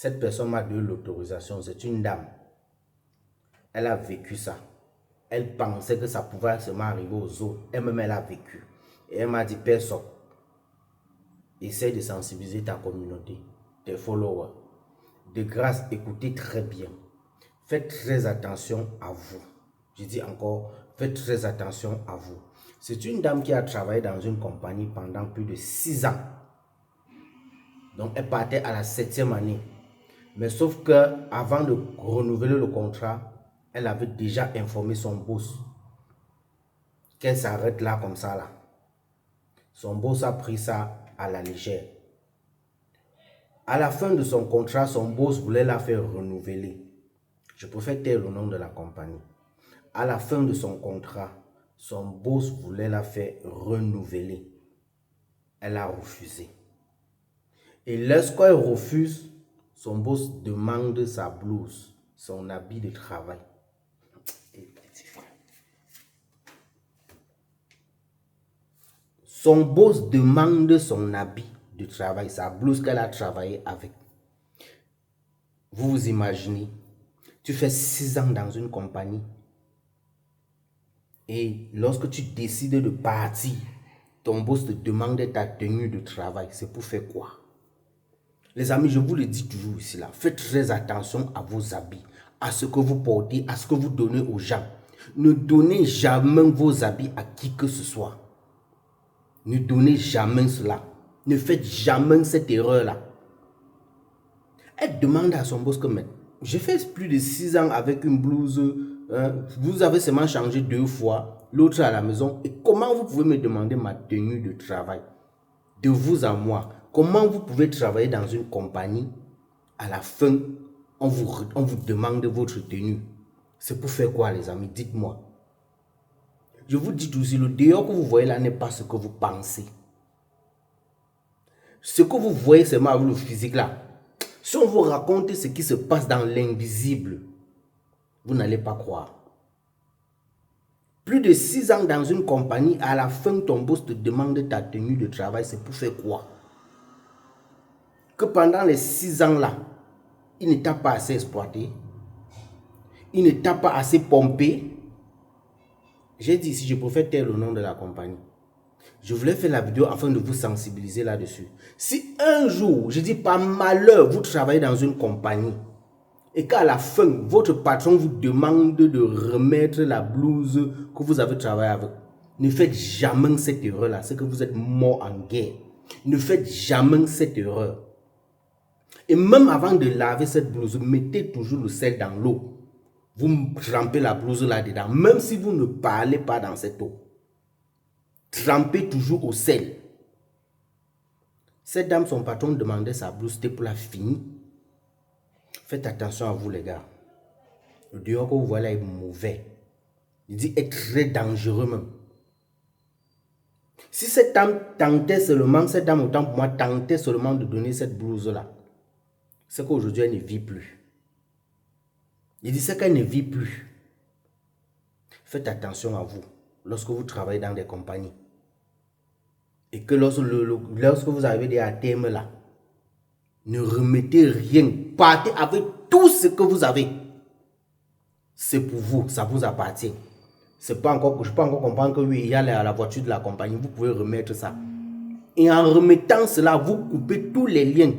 Cette personne m'a donné l'autorisation. C'est une dame. Elle a vécu ça. Elle pensait que ça pouvait seulement arriver aux autres. Elle-même, elle a vécu. Et elle m'a dit, personne, essaye de sensibiliser ta communauté, tes followers. De grâce, écoutez très bien. Faites très attention à vous. Je dis encore, faites très attention à vous. C'est une dame qui a travaillé dans une compagnie pendant plus de 6 ans. Donc, elle partait à la 7e année. Mais sauf que avant de renouveler le contrat, elle avait déjà informé son boss qu'elle s'arrête là comme ça là. Son boss a pris ça à la légère. À la fin de son contrat, son boss voulait la faire renouveler. Je préfère taire le nom de la compagnie. À la fin de son contrat, son boss voulait la faire renouveler. Elle a refusé. Et lorsqu'elle refuse, son boss demande sa blouse, son habit de travail. Son boss demande son habit de travail, sa blouse qu'elle a travaillé avec. Vous vous imaginez, tu fais 6 ans dans une compagnie et lorsque tu décides de partir, ton boss te demande ta tenue de travail. C'est pour faire quoi? Les amis, je vous le dis toujours ici là, faites très attention à vos habits, à ce que vous portez, à ce que vous donnez aux gens. Ne donnez jamais vos habits à qui que ce soit. Ne donnez jamais cela. Ne faites jamais cette erreur-là. Elle demande à son boss que, mais j'ai fait plus de 6 ans avec une blouse, vous avez seulement changé 2 fois, l'autre à la maison, et comment vous pouvez me demander ma tenue de travail? De vous à moi, comment vous pouvez travailler dans une compagnie, à la fin, on vous demande votre tenue? C'est pour faire quoi, les amis? Dites-moi. Je vous dis aussi, le dehors que vous voyez là n'est pas ce que vous pensez. Ce que vous voyez, c'est avec le physique là. Si on vous raconte ce qui se passe dans l'invisible, vous n'allez pas croire. Plus de 6 ans dans une compagnie, à la fin, ton boss te demande ta tenue de travail, c'est pour faire quoi? Que pendant les 6 ans là, il ne t'a pas assez exploité, il ne t'a pas assez pompé. J'ai dit ici, je préfère taire le nom de la compagnie. Je voulais faire la vidéo afin de vous sensibiliser là-dessus. Si un jour, je dis par malheur, vous travaillez dans une compagnie et qu'à la fin, votre patron vous demande de remettre la blouse que vous avez travaillé avec, ne faites jamais cette erreur-là. C'est que vous êtes mort en guerre. Ne faites jamais cette erreur. Et même avant de laver cette blouse, mettez toujours le sel dans l'eau. Vous trempez la blouse là-dedans, même si vous ne parlez pas dans cette eau. Trempez toujours au sel. Cette dame, son patron demandait sa blouse, c'était pour la finir. Faites attention à vous, les gars. Le dehors que vous voyez là est mauvais. Il dit est très dangereux même. Si cette dame tentait seulement, cette dame autant pour moi tentait seulement de donner cette blouse-là, c'est qu'aujourd'hui elle ne vit plus. Il dit c'est qu'elle ne vit plus. Faites attention à vous lorsque vous travaillez dans des compagnies. Et que lorsque vous arrivez à terme là, ne remettez rien. Partez avec tout ce que vous avez. C'est pour vous, ça vous appartient. Je ne peux pas encore comprendre que oui, il y a la voiture de la compagnie, vous pouvez remettre ça. Et en remettant cela, vous coupez tous les liens